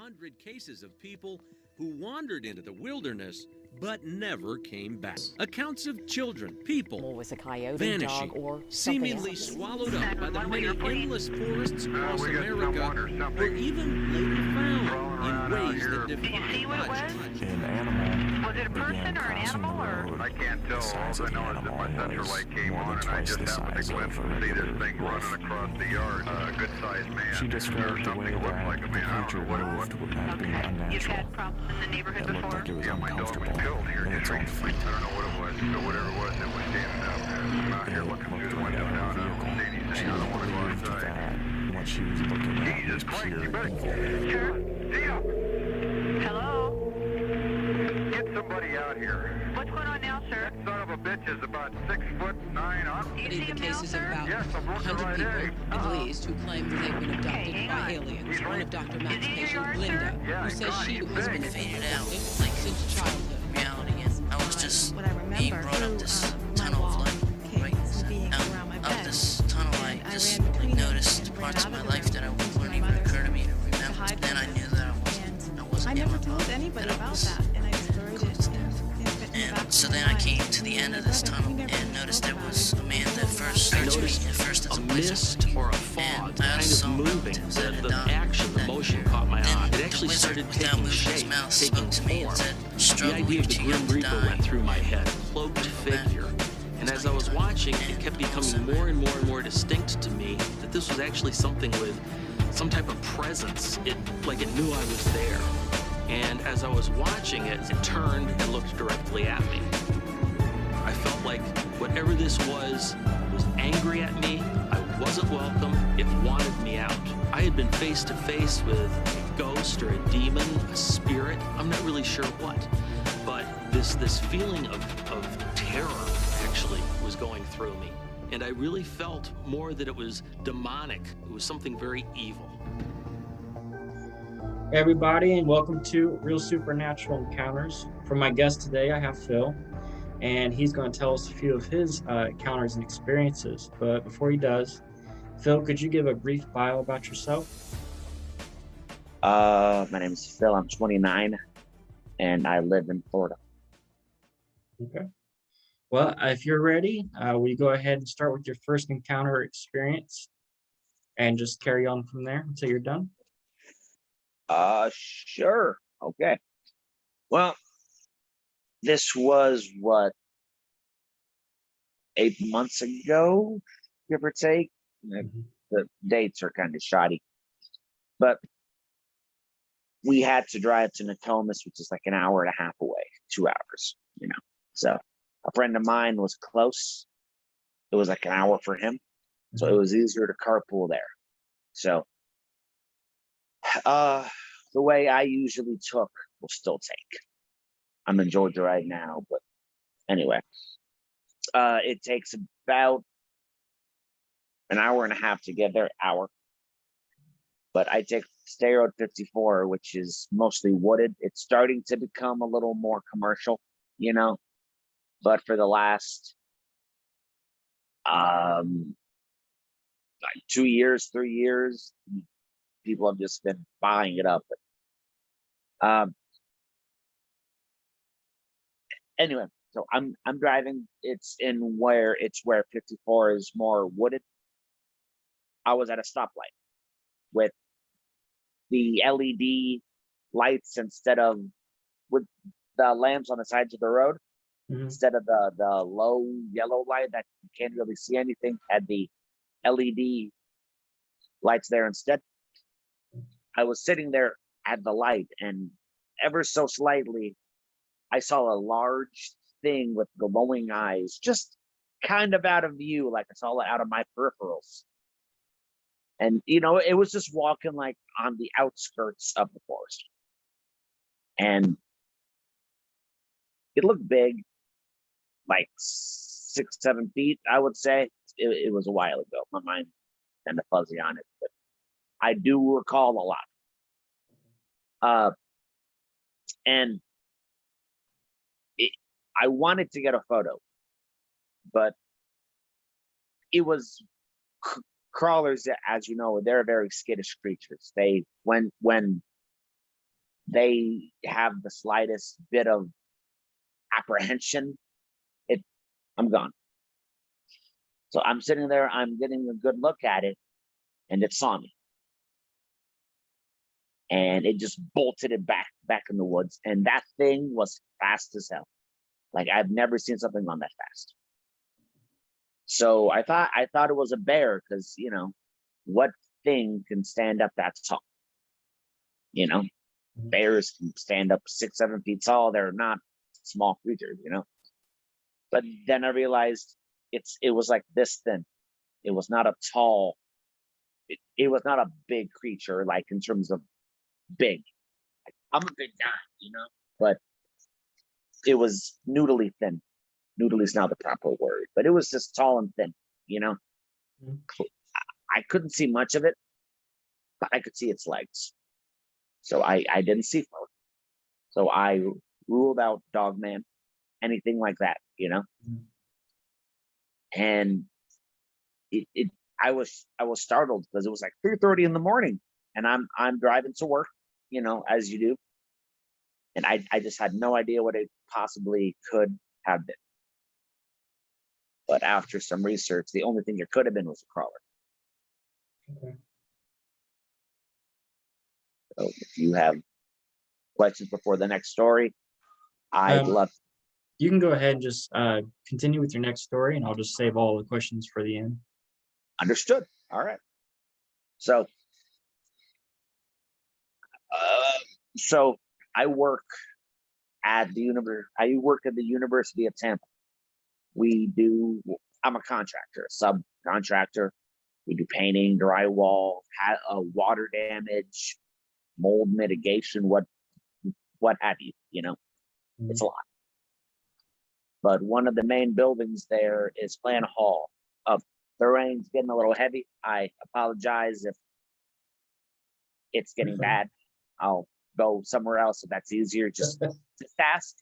100 cases of people who wandered into the wilderness but never came back. Accounts of children, people was a coyote, vanishing, dog, or seemingly else. swallowed up by the many endless forests across America, or even later found in ways that defy logic. An animal. Was it a person or an animal, or? I can't tell. All I know is that my central light came on, and I just happened to glimpse and see this thing running across the yard. A good-sized man. She described the way that the creature moved would not be unnatural. You've had problems in the neighborhood It looked before? like it was Yeah, my dog was uncomfortable killed here in its just own recently. feet. I don't know what it was, but whatever it was, it was standing out there. I'm out here It looking through looked the like window a now, and I vehicle. don't see anything. She I don't want to go believed outside. that what she was looking at Jesus was Christ, pure you better... evil. Sure. See ya! Hello? Get somebody out here. What's going on now, sir? That son of a bitch is about 6'9" up. Do you Many see of the him now, cases of sir? about Yes, I'm looking 100 right people, at him. at least, who claim that they've been abducted hang by on. aliens. He's One right. of Dr. Is Matt's he in your patients, yard, Linda, sir? Yeah, who he's says gone. she He's has been big. Faded out. abducted since childhood. Reality is, I was just what I remember being brought up this tunnel of light, right? being Out around my of bed. this tunnel, I And I just ran between them noticed and ran parts out of my of the life room that to wouldn't my even mother's occur to me to to remember. hide Then I from knew that I And wasn't I never giving told up, anybody that I about was that, and I just buried close it to death. And so then I came to the end of this tunnel and noticed there was a man that first I searched me noticed at first as a a place mist or a fog and I kind also of saw moving. relatives that had The died action, the that motion year. caught my Then eye. It the actually wizard, started without taking moving his shape, mouth, taking spoke to me and form. said, The "Struggle, idea you're of the too Grim young to Reaper die." went through my head, cloaked figure. And as I was watching, it kept becoming more and more and more distinct to me that this was actually something with some type of presence. Like it knew I was there. And as I was watching it, it turned and looked directly at me. I felt like whatever this was angry at me. I wasn't welcome. It wanted me out. I had been face to face with a ghost or a demon, a spirit. I'm not really sure what. But this feeling of terror actually was going through me. And I really felt more that it was demonic. It was something very evil. Hey everybody, and welcome to Real Supernatural Encounters. For my guest today, I have Phil, and he's going to tell us a few of his encounters and experiences. But before he does, Phil, could you give a brief bio about yourself? My name is Phil. I'm 29, and I live in Florida. Okay. Well, if you're ready, will you go ahead and start with your first encounter or experience, and just carry on from there until you're done? Sure. Okay. Well, this was what, 8 months ago, give or take. The dates are kind of shoddy, but we had to drive to Natomas, which is like an hour and a half away, 2 hours, So a friend of mine was close. It was like an hour for him. So it was easier to carpool there. So, the way I usually took will still take. I'm in Georgia right now, but anyway, it takes about an hour and a half to get there, hour. But I take State Road 54, which is mostly wooded. It's starting to become a little more commercial, but for the last like 2 years, 3 years, people have just been buying it up. Anyway, so I'm driving. It's where 54 is more wooded. I was at a stoplight with the LED lights instead of with the lamps on the sides of the road. Instead of the low yellow light that you can't really see anything, had the LED lights there instead. I was sitting there at the light, and ever so slightly, I saw a large thing with glowing eyes, just kind of out of view, like I saw it out of my peripherals. And, it was just walking like on the outskirts of the forest. And it looked big, like 6, 7 feet, I would say. It was a while ago. My mind kind of fuzzy on it, but I do recall a lot. And I wanted to get a photo, but it was crawlers, as you know, they're very skittish creatures. They when they have the slightest bit of apprehension, I'm gone. So I'm sitting there, I'm getting a good look at it, and it saw me. And it just bolted it back in the woods. And that thing was fast as hell. Like, I've never seen something on that fast. So I thought it was a bear, because, you know, what thing can stand up that tall? You know, bears can stand up 6-7 feet tall. They're not small creatures, you know. But then I realized it was like this thin. It was not a tall. It was not a big creature, like in terms of big. Like, I'm a big guy, you know, but it was noodly thin. Noodly is not the proper word, but it was just tall and thin, you know. I couldn't see much of it, but I could see its legs. So I didn't see fur. So I ruled out Dogman, anything like that, you know. And I was startled, because it was like 3:30 in the morning, and I'm driving to work, you know, as you do. And I just had no idea what it possibly could have been. But after some research, the only thing it could have been was a crawler. Okay. So if you have questions before the next story, I'd love. You can go ahead and just continue with your next story, and I'll just save all the questions for the end. Understood. All right. So, so I work at the University of Tampa. I'm a contractor, a subcontractor. We do painting, drywall, water damage, mold mitigation, what have you, you know. It's a lot. But one of the main buildings there is Plan Hall. The rain's getting a little heavy. I apologize if it's getting bad. I'll go somewhere else if that's easier. Just ask.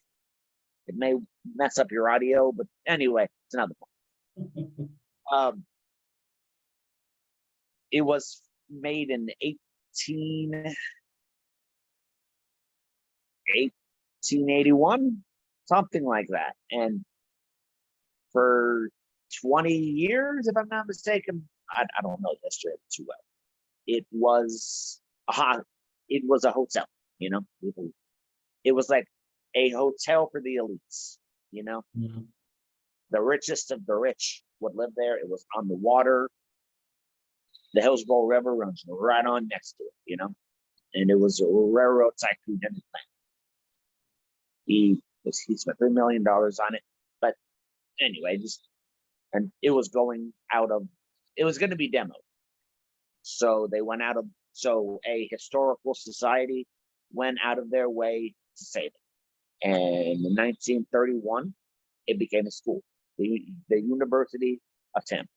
It may mess up your audio, but anyway, it's another point. It was made in 1881, something like that. And for 20 years, if I'm not mistaken, I don't know the history of it too well. It was a hotel, you know. It was like a hotel for the elites, you know. The richest of the rich would live there. It was on the water. The Hillsborough River runs right on next to it, you know. And it was a railroad tycoon in the plan. He spent $3 million on it. But anyway, and it was going to be demoed. So a historical society went out of their way to save it. And in 1931, it became a school, the University of Tampa.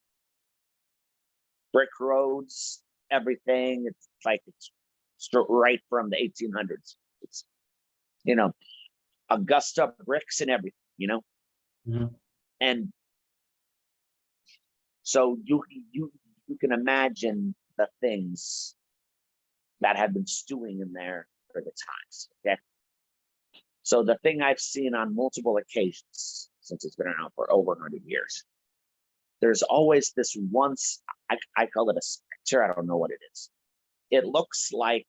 Brick roads, everything. It's like it's right from the 1800s. It's, you know, Augusta bricks and everything, you know. And so you can imagine the things that have been stewing in there for the times. Okay. So the thing I've seen on multiple occasions since it's been around for over 100 years, there's always this once, I call it a specter. I don't know what it is. It looks like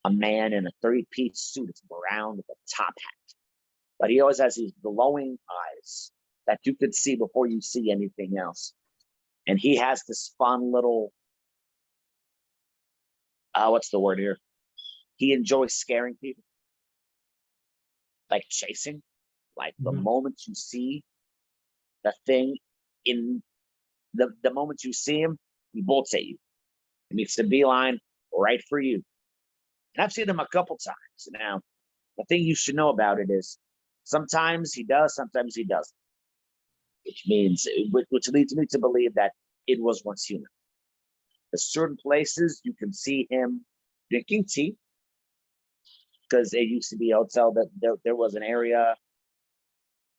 a man in a 3-piece suit. It's brown with a top hat, but he always has these glowing eyes that you could see before you see anything else. And he has this fun little, what's the word here? He enjoys scaring people, like chasing. Like the moment you see the thing, in the moment you see him, he bolts at you. He makes the beeline right for you. And I've seen him a couple times. Now, the thing you should know about it is sometimes he does, sometimes he doesn't. Which leads me to believe that it was once human. There's certain places you can see him drinking tea, because it used to be a hotel that there was an area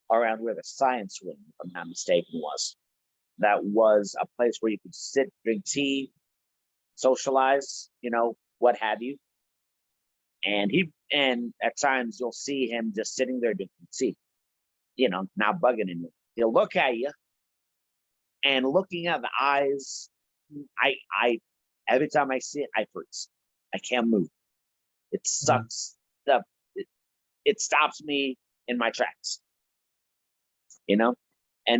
around where the science wing, if I'm not mistaken, was. That was a place where you could sit, drink tea, socialize, you know, what have you. And at times you'll see him just sitting there, not bugging him. He'll look at you, and looking at the eyes, I every time I see it, I freeze. I can't move. It sucks. It stops me in my tracks. And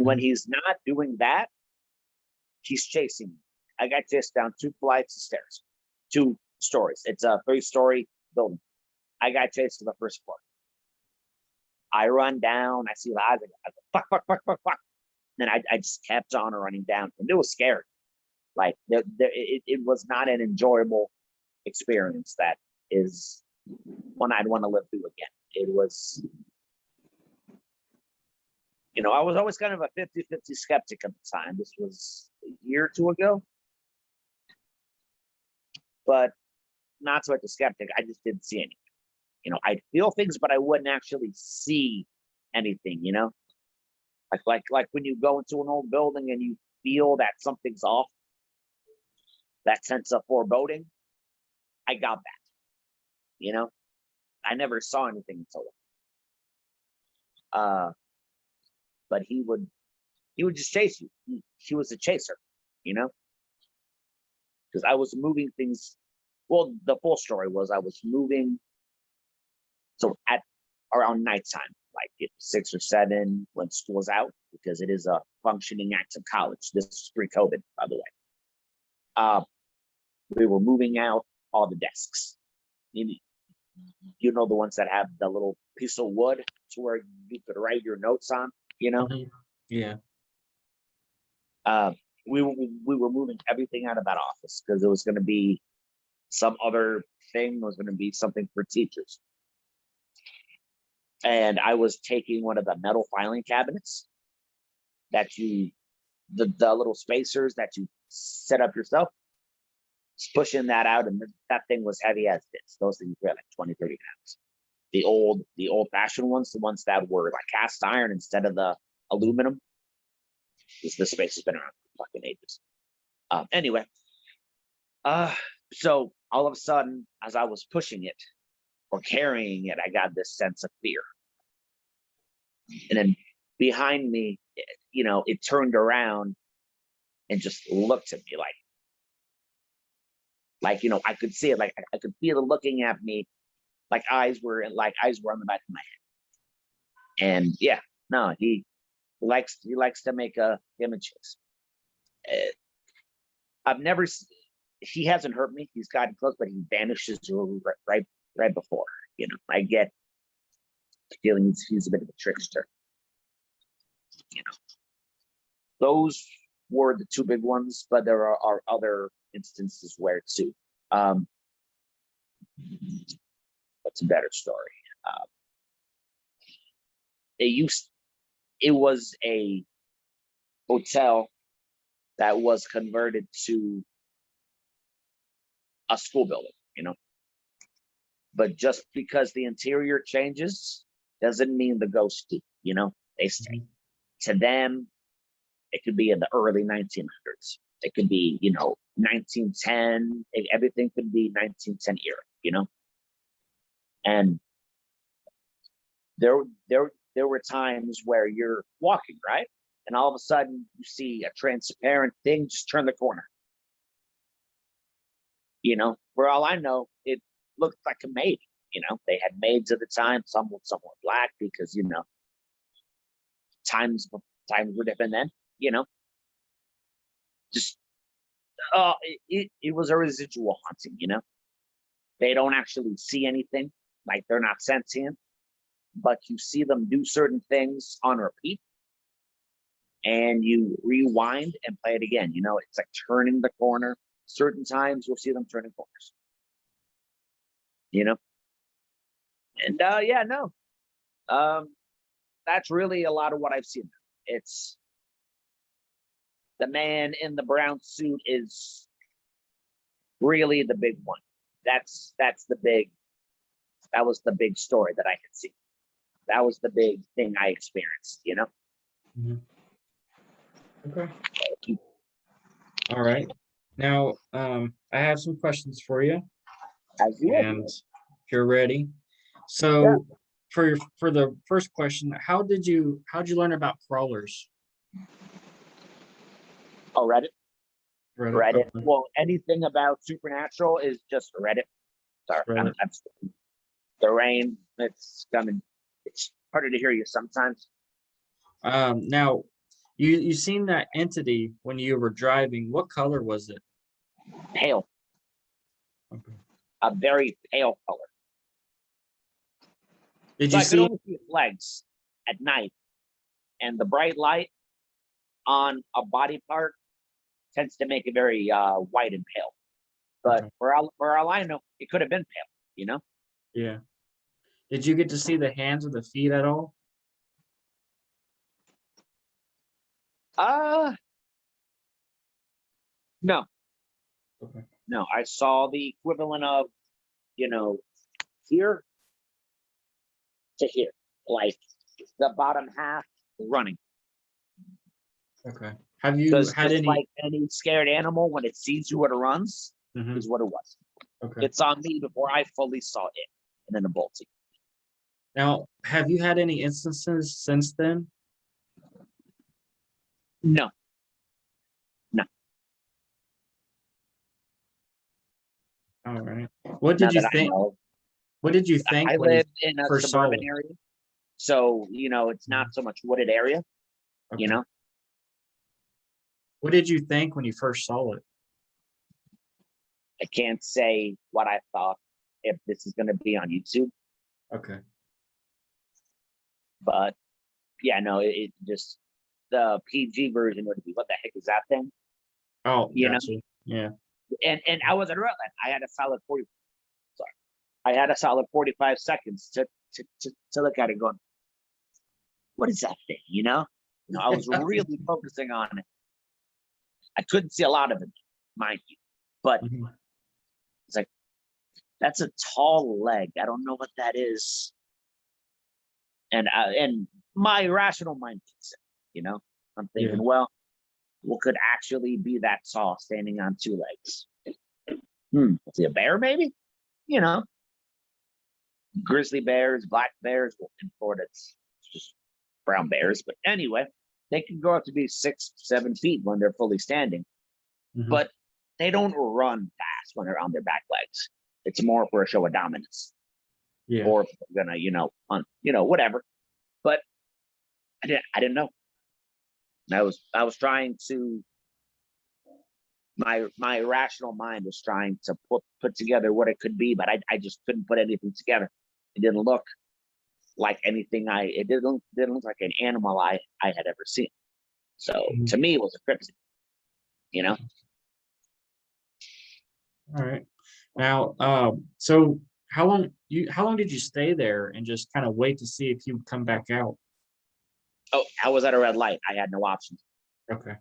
when he's not doing that, he's chasing me. I got chased down 2 flights of stairs, 2 stories. It's a 3-story building. I got chased to the 1st floor. I run down. I see the eyes. I go, fuck. And I just kept on running down, and it was scary. Like it was not an enjoyable experience. That is one I'd want to live through again. It was, I was always kind of a 50-50 skeptic at the time. This was a year or 2 ago, but not so much a skeptic. I just didn't see anything. I'd feel things, but I wouldn't actually see anything. Like when you go into an old building and you feel that something's off, that sense of foreboding, I got that. I never saw anything until then. But he would just chase you. He was a chaser, because I was moving things. Well, the full story was I was moving. So at around nighttime, like at 6 or 7 when school's out, because it is a functioning active college. This is pre-COVID, by the way. We were moving out all the desks. The ones that have the little piece of wood to where you could write your notes on, Yeah. We were moving everything out of that office because it was going to be some other thing. It was going to be something for teachers. And I was taking one of the metal filing cabinets that the little spacers that you set up yourself, just pushing that out, and that thing was heavy as this. Those things were like 20, 30 pounds. The old fashioned ones, the ones that were like cast iron instead of the aluminum, because the space has been around for fucking ages. Anyway, so all of a sudden, as I was pushing it or carrying it, I got this sense of fear. And then behind me, it turned around and just looked at me like I could see it, like I could feel it looking at me, like eyes were on the back of my head. And yeah, no, he likes to make images. He hasn't hurt me. He's gotten close, but he vanishes right before. I get the feeling he's a bit of a trickster. Those were the 2 big ones, but there are other instances where too. What's a better story? It was a hotel that was converted to a school building, but just because the interior changes doesn't mean the ghosts do, they stay. To them, it could be in the early 1900s. It could be, 1910. Everything could be 1910 era, And there were times where you're walking, right? And all of a sudden you see a transparent thing just turn the corner. For all I know, it looked like a maid. They had maids at the time. Some were black because times were different then. Just it was a residual haunting. They don't actually see anything, like they're not sentient, but you see them do certain things on repeat, and you rewind and play it again. It's like turning the corner. Certain times you'll see them turning corners. And yeah, no. That's really a lot of what I've seen. It's the man in the brown suit is really the big one. That was the big story that I had seen. That was the big thing I experienced, Okay. All right. Now, I have some questions for you. As you And you're ready. So for the first question, how'd you learn about crawlers? Oh, Reddit. Reddit. Okay. Well, anything about supernatural is just Reddit. Sorry, Reddit. the rain. It's coming. It's harder to hear you sometimes. Now, you seen that entity when you were driving. What color was it? Pale. Okay. A very pale color. Did So you I could see? only see its legs at night, and the bright light on a body part tends to make it very white and pale. But Okay. for all I know, it could have been pale. You know. Yeah. Did you get to see the hands or the feet at all? No, Okay. no. I saw the equivalent of, here to here, like the bottom half running. Okay. Have you Because had just any? like any scared animal, when it sees you, it runs. Mhm. Is what it was. Okay. It saw me before I fully saw it, and then it bolted. Now, have you had any instances since then? No, no. All right. What Now did you that I think? know, What did you think I when you live in a first saw suburban it? area, so it's not so much wooded area. Okay. What did you think when you first saw it? I can't say what I thought if this is going to be on YouTube, Okay. but yeah, no, it just the PG version would be, what the heck is that thing? Oh, You know? gotcha. Yeah. And I was at Rutland. I had a solid 45 seconds to look at it going, what is that thing? I was really focusing on it. I couldn't see a lot of it, mind you, but Mhm. it's like, that's a tall leg. I don't know what that is. And my rational mind thinks it, I'm thinking, Yeah. well, what could actually be that tall standing on two legs? Is it a bear, maybe? Grizzly bears, black bears. Well, in Florida, it's just brown bears. But anyway, they can grow up to be 6, 7 feet when they're fully standing. Mhm. But they don't run fast when they're on their back legs. It's more for a show of dominance, Yeah. or if they're gonna, whatever. But I didn't know. I was trying to. My rational mind was trying to put together what it could be, but I just couldn't put anything together. It didn't look like anything. It didn't look like an animal I had ever seen. So Mhm. to me, it was a cryptid. All right. Now, so how long did you stay there and just kind of wait to see if you would come back out? Oh, I was at a red light. I had no options. Okay.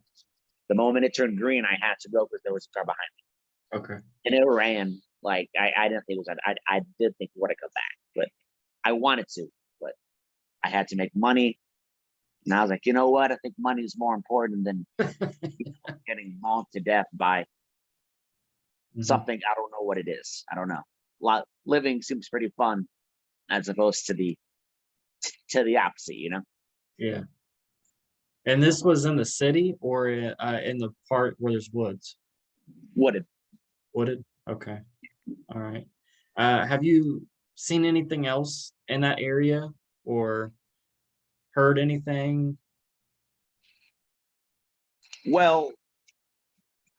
The moment it turned green, I had to go because there was a car behind me, Okay. and it ran. Like I didn't think it was. I did think it would have come back, but I wanted to. But I had to make money, and I was like, you know what? I think money is more important than getting mauled to death by Mhm. something I don't know what it is. I don't know. Living seems pretty fun, as opposed to the opposite. Yeah. And this was in the city or in the part where there's woods? Wooded. Wooded? Okay. All right. Have you seen anything else in that area or heard anything? Well,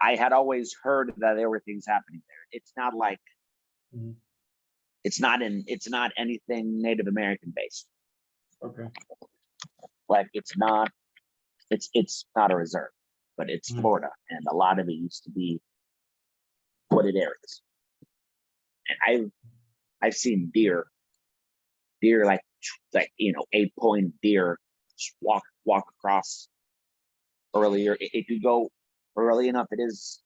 I had always heard that there were things happening there. It's not like Mhm. it's not anything Native American based. Okay. Like it's not a reserve, but it's Mhm. Florida, and a lot of it used to be wooded areas. And I've seen deer like 8-point deer just walk across earlier. If you go early enough, it is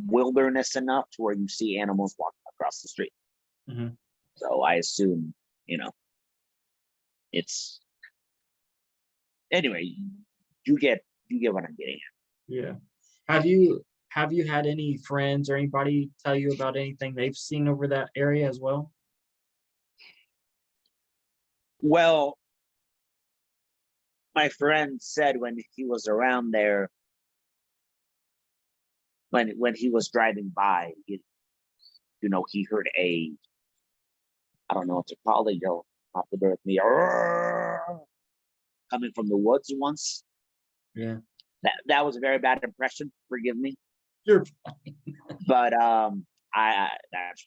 wilderness enough to where you see animals walking across the street. Mhm. So I assume, it's anyway. You get what I'm getting at. Yeah. have you had any friends or anybody tell you about anything they've seen over that area as well? Well, my friend said when he was around there, when he was driving by, he heard a, I don't know what to call it, you'll have to bear with me, coming from the woods once. Yeah. That was a very bad impression. Forgive me. You're But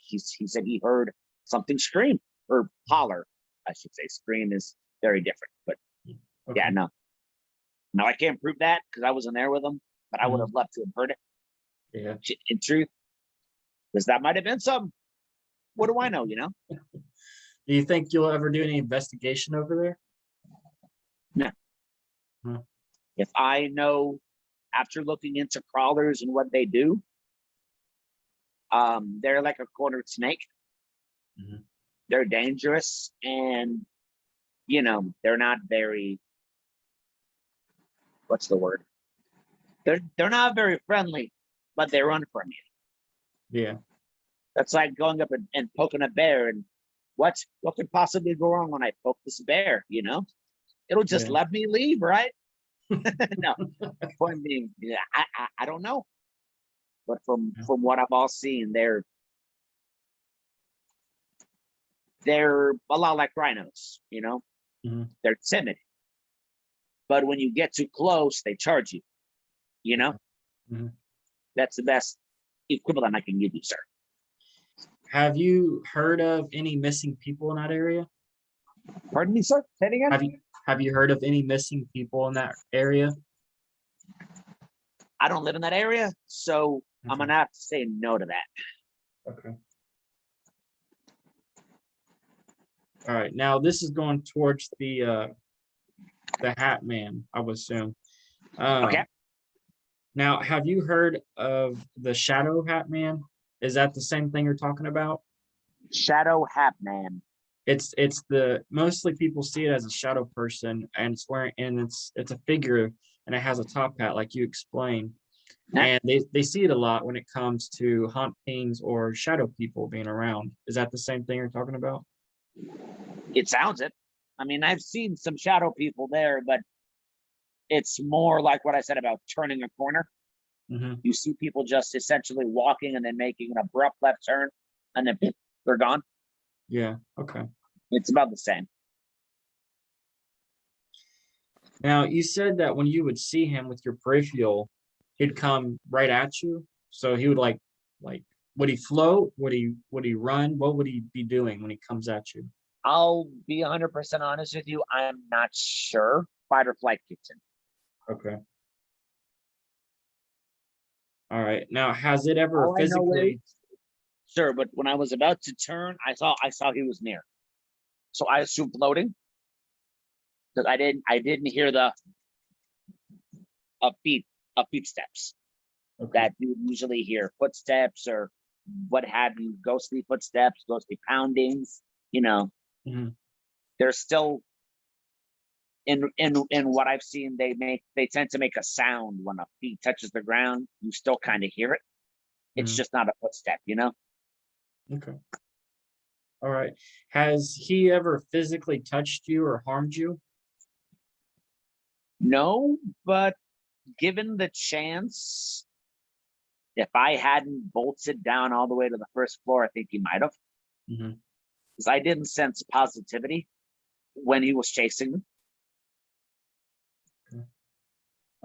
he said he heard something scream or holler. I should say scream is very different. But okay. yeah, no. No, I can't prove that because I wasn't there with him. But I would have loved to have heard it. Yeah. In truth, because that might have been something. What do I know? Do you think you'll ever do any investigation over there? No. Huh. If I know after looking into crawlers and what they do, they're like a cornered snake. Mhm. They're dangerous, and they're not very, what's the word? They're not very friendly, but they run from you. Yeah. That's like going up and poking a bear, and what could possibly go wrong when I poke this bear? It'll just Yeah. let me leave, right? No, point being, I don't know, but from what I've all seen, they're a lot like rhinos. Mhm. They're timid, but when you get too close, they charge you. Mhm. That's the best equivalent I can give you, sir. Have you heard of any missing people in that area? Pardon me, sir. Say it again. Have you heard of any missing people in that area? I don't live in that area, so I'm Okay. gonna have to say no to that. Okay. All right. Now this is going towards the Hat Man, I would assume. Okay. Now, have you heard of the Shadow of Hatman? Is that the same thing you're talking about? Shadow Hatman. It's the mostly people see it as a shadow person, and it's a figure, and it has a top hat like you explained. Yeah. And they see it a lot when it comes to hauntings or shadow people being around. Is that the same thing you're talking about? It sounds it. I mean, I've seen some shadow people there, but it's more like what I said about turning a corner. Mm-hmm. You see people just essentially walking and then making an abrupt left turn, and then they're gone. Yeah. Okay. It's about the same. Now, you said that when you would see him with your peripheral, he'd come right at you. So he would like would he float? Would he run? What would he be doing when he comes at you? I'll be 100% honest with you. I'm not sure. Fight or flight kicks in. Okay. All right. Now, has it ever All I know physically? Sure, but when I was about to turn, I saw he was near. So I assumed floating. Because I didn't hear the upbeat steps Okay. that you would usually hear, footsteps or what have you, ghostly footsteps, ghostly poundings. Mhm. They're still in what I've seen. They tend to make a sound when a feet touches the ground. You still kind of hear it. It's Mhm. just not a footstep. Okay. All right. Has he ever physically touched you or harmed you? No, but given the chance, if I hadn't bolted down all the way to the first floor, I think he might have. Mm-hmm. Because I didn't sense positivity when he was chasing me.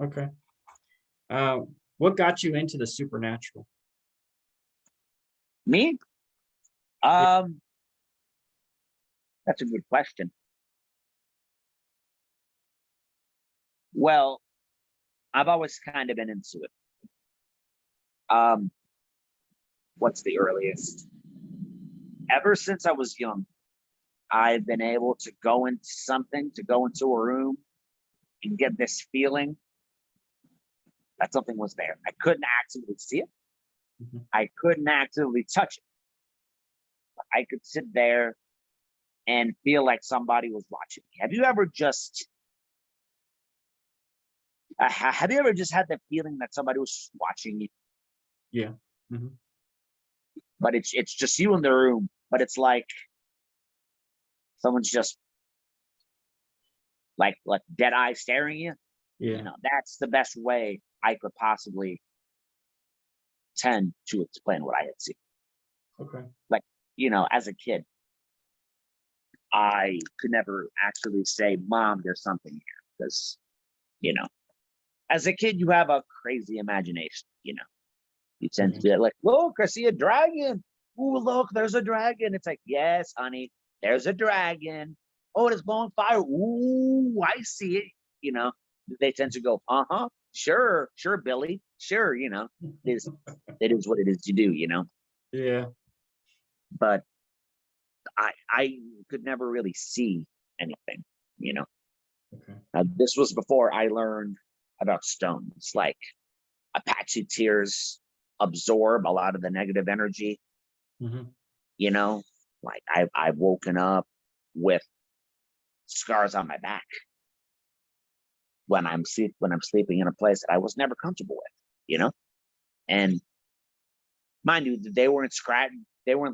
Okay. What got you into the supernatural? Me? That's a good question. Well, I've always kind of been into it. What's the earliest? Ever since I was young, I've been able to go into a room and get this feeling that something was there. I couldn't actively see it. Mm-hmm. I couldn't actively touch it. But I could sit there and feel like somebody was watching me. Have you ever just had the feeling that somebody was watching you? Yeah. Hmm. But it's just you in the room, but it's like someone's just like dead eye staring at you. Yeah. You know, that's the best way I could possibly tend to explain what I had seen. Okay. Like, you know, as a kid, I could never actually say, Mom, there's something here. Because, you know, as a kid, you have a crazy imagination, you know. You tend to be like, look, I see a dragon. Ooh, look, there's a dragon. It's like, yes, honey, there's a dragon. Oh, it's blowing fire. Ooh, I see it. You know, they tend to go, sure, Billy, sure. You know, it is what it is to do. You know, Yeah. but I could never really see anything. You know, Okay. this was before I learned about stones. Like Apache tears absorb a lot of the negative energy. Hmm. You know, like I've woken up with scars on my back when I'm sleeping in a place that I was never comfortable with, you know? And mind you, they weren't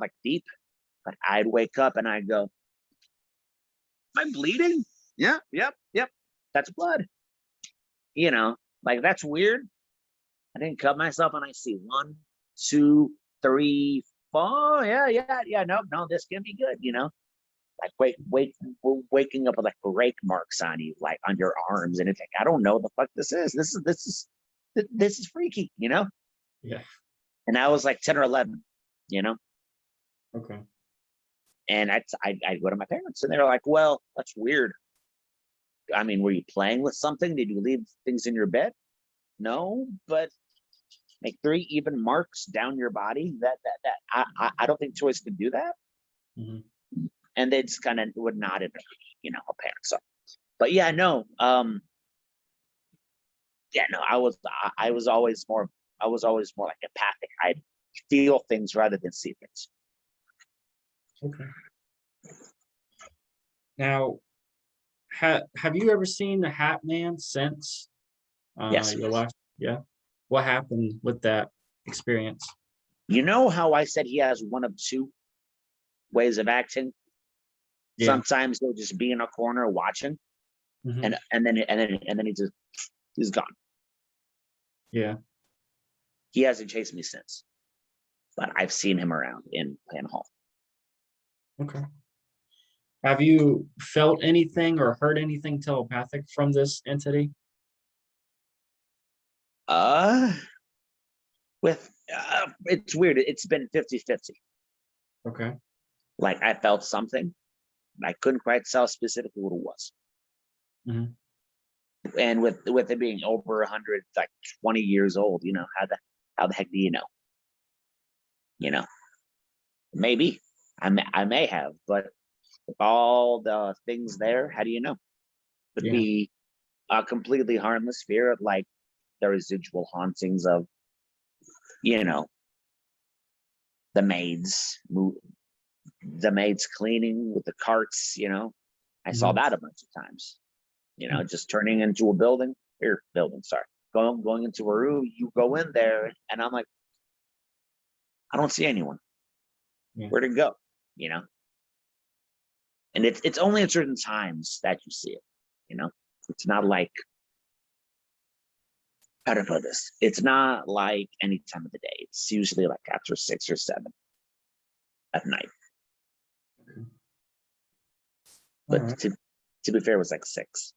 like deep, but I'd wake up and I'd go, am I bleeding? Yeah, yep. That's blood. You know, like that's weird. I didn't cut myself and I see 1, 2, 3, 4. Yeah. No, this can be good, you know. Like waking up with like rake marks on you, like on your arms, and it's like I don't know what the fuck this is. This is freaky, you know. Yeah. And I was like 10 or 11, you know. Okay. And I go to my parents, and they're like, "Well, that's weird. I mean, were you playing with something? Did you leave things in your bed? No, but like 3 even marks down your body. That I don't think toys can do that." Hmm. And they just kind of would nod at me, you know, a parent. So, but yeah, no, I was always more like empathic. I'd feel things rather than see things. Okay. Now, have you ever seen the Hatman since Yes. your last? Yeah. What happened with that experience? You know how I said he has one of 2 ways of acting? Yeah. Sometimes he'll just be in a corner watching, Hmm. and then he's gone. Yeah. He hasn't chased me since, but I've seen him around in Pan Hall. Okay. Have you felt anything or heard anything telepathic from this entity? It's weird. It's been 50-50. Okay. Like I felt something, I couldn't quite tell specifically what it was. Hmm. And with it being over 100, like 20 years old, you know, how the heck do you know? You know, maybe I may have, but with all the things there, how do you know? Could Yeah. be a completely harmless spirit, like the residual hauntings of, you know, the maids, cleaning with the carts. You know, I saw Mhm. that a bunch of times. You know, just turning into a building, sorry, going into a room. You go in there, and I'm like, I don't see anyone. Yeah. Where'd it go? You know, and it's only at certain times that you see it. You know, it's not like, how to put this. It's not like any time of the day. It's usually like after 6 or 7 at night. All But right. to be fair, it was like 6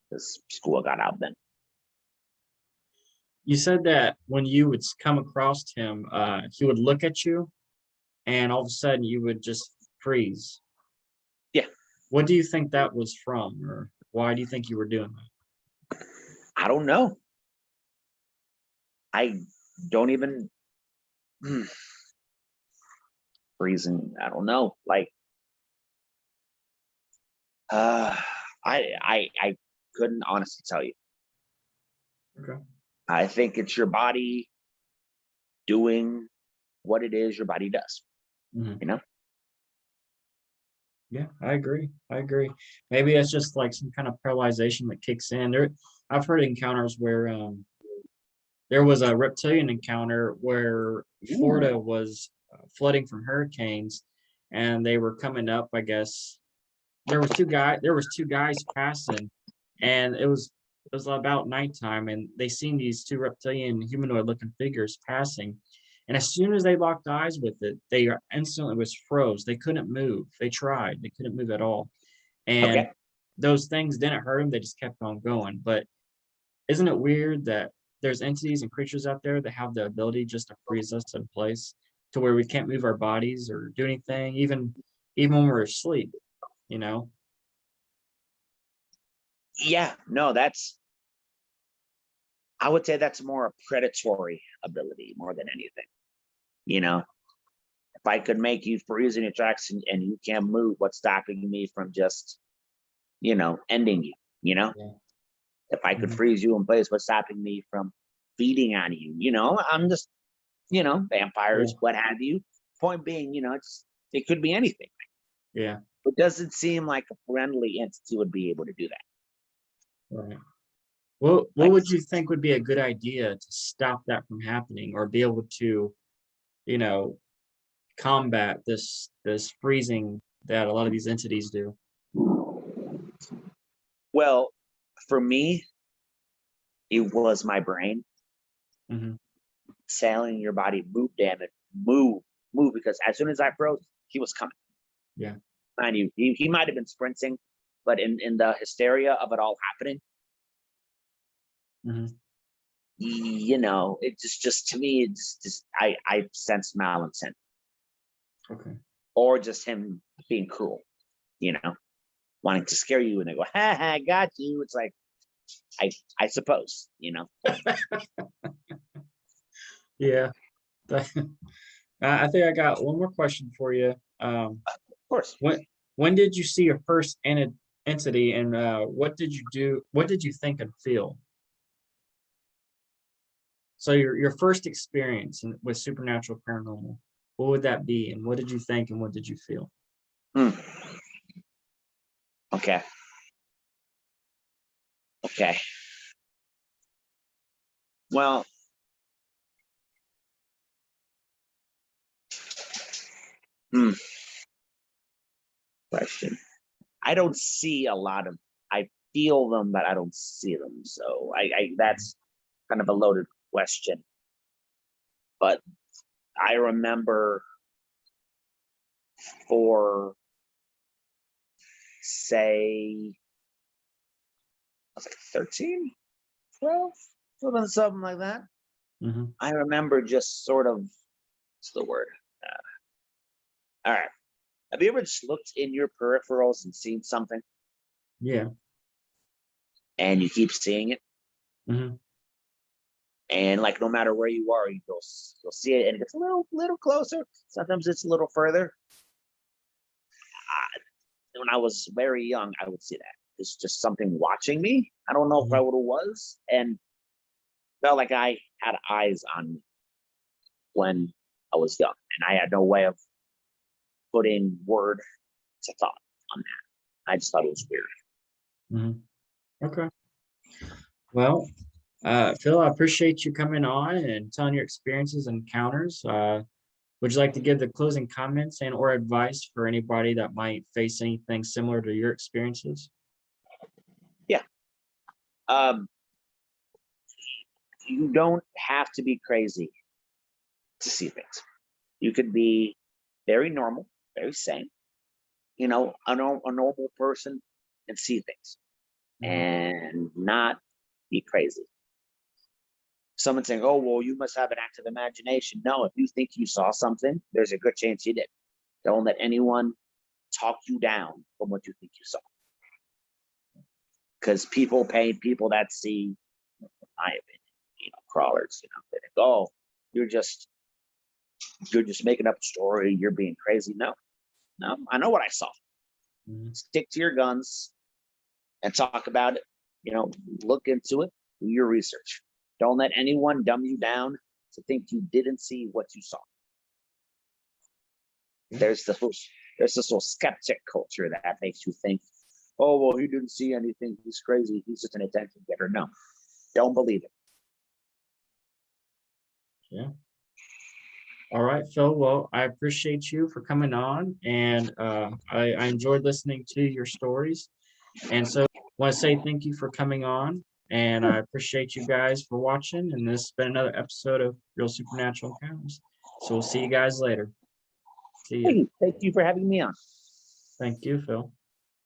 because school got out then. You said that when you would come across him, he would look at you, and all of a sudden you would just freeze. Yeah. What do you think that was from, or why do you think you were doing that? I don't know. I don't even freezing. I don't know. Like, I couldn't honestly tell you. Okay. I think it's your body doing what it is your body does. Mhm. You know. Yeah, I agree. I agree. Maybe it's just like some kind of paralyzation that kicks in. I've heard encounters where there was a reptilian encounter where Florida was flooding from hurricanes, and they were coming up. I guess there was two guys passing, and it was about nighttime, and they seen these two reptilian humanoid looking figures passing. And as soon as they locked eyes with it, they instantly was froze. They couldn't move. They tried. They couldn't move at all. And Okay. those things didn't hurt them. They just kept on going. But isn't it weird that there's entities and creatures out there that have the ability just to freeze us in place to where we can't move our bodies or do anything, even when we're asleep, you know? Yeah, no, I would say that's more a predatory ability more than anything. You know, if I could make you freeze in your tracks and you can't move, what's stopping me from just, ending you, Yeah. If I could Mhm. freeze you in place, what's stopping me from feeding on you? I'm just, vampires, Yeah. what have you. Point being, it could be anything. Yeah. It doesn't seem like a friendly entity would be able to do that. Right. What Like, would you think would be a good idea to stop that from happening or be able to, you know, combat this freezing that a lot of these entities do? well, for me, it was my brain Hmm. telling your body, move, damn it, move, move, because as soon as I froze, he was coming. Yeah. Mind you, he might have been sprinting, but in the hysteria of it all happening, Hmm. it just to me, it's just I sense malintent Okay. or just him being cruel, wanting to scare you, and they go, ha ha, got you. It's like I suppose, Yeah. I think I got one more question for you. Of course. When did you see your first entity, and what did you do? What did you think and feel? So your first experience with supernatural paranormal, what would that be, and what did you think, and what did you feel? Hmm. Okay. Okay. Well, hmm, question. I don't see a lot of. I feel them, but I don't see them. So I that's kind of a loaded question. But I remember for say I was like 13, 12, something like that. Hmm. I remember just sort of what's the word? All right. Have you ever just looked in your peripherals and seen something Yeah. and you keep seeing it? Hmm. And like no matter where you are, you'll see it and it gets a little closer. Sometimes it's a little further. When I was very young, I would see that. It's just something watching me. I don't know if I Hmm. what it was, and felt like I had eyes on me when I was young, and I had no way of putting word to thought on that. I just thought it was weird. Hmm. Okay. Well, Phil, I appreciate you coming on and telling your experiences and encounters. Would you like to give the closing comments and or advice for anybody that might face anything similar to your experiences? Yeah. Um, you don't have to be crazy to see things. You could be very normal, very sane, a normal person and see things Mhm. and not be crazy. Someone saying, oh, well, you must have an active imagination. No, if you think you saw something, there's a good chance you did. Don't let anyone talk you down from what you think you saw. Because people pay people that see, in my opinion, crawlers, they think, oh, you're just making up a story, you're being crazy. No, I know what I saw. Mhm. Stick to your guns and talk about it. Look into it, do your research. Don't let anyone dumb you down to think you didn't see what you saw. There's this little skeptic culture that makes you think, oh, well, he didn't see anything, he's crazy, he's just an attention getter. No, don't believe it. Yeah. All right, Phil. Well, I appreciate you for coming on, and I enjoyed listening to your stories. And so I want to say thank you for coming on, and I appreciate you guys for watching. And this has been another episode of Real Supernatural Encounters. So we'll see you guys later. See ya. Hey, thank you for having me on. Thank you, Phil.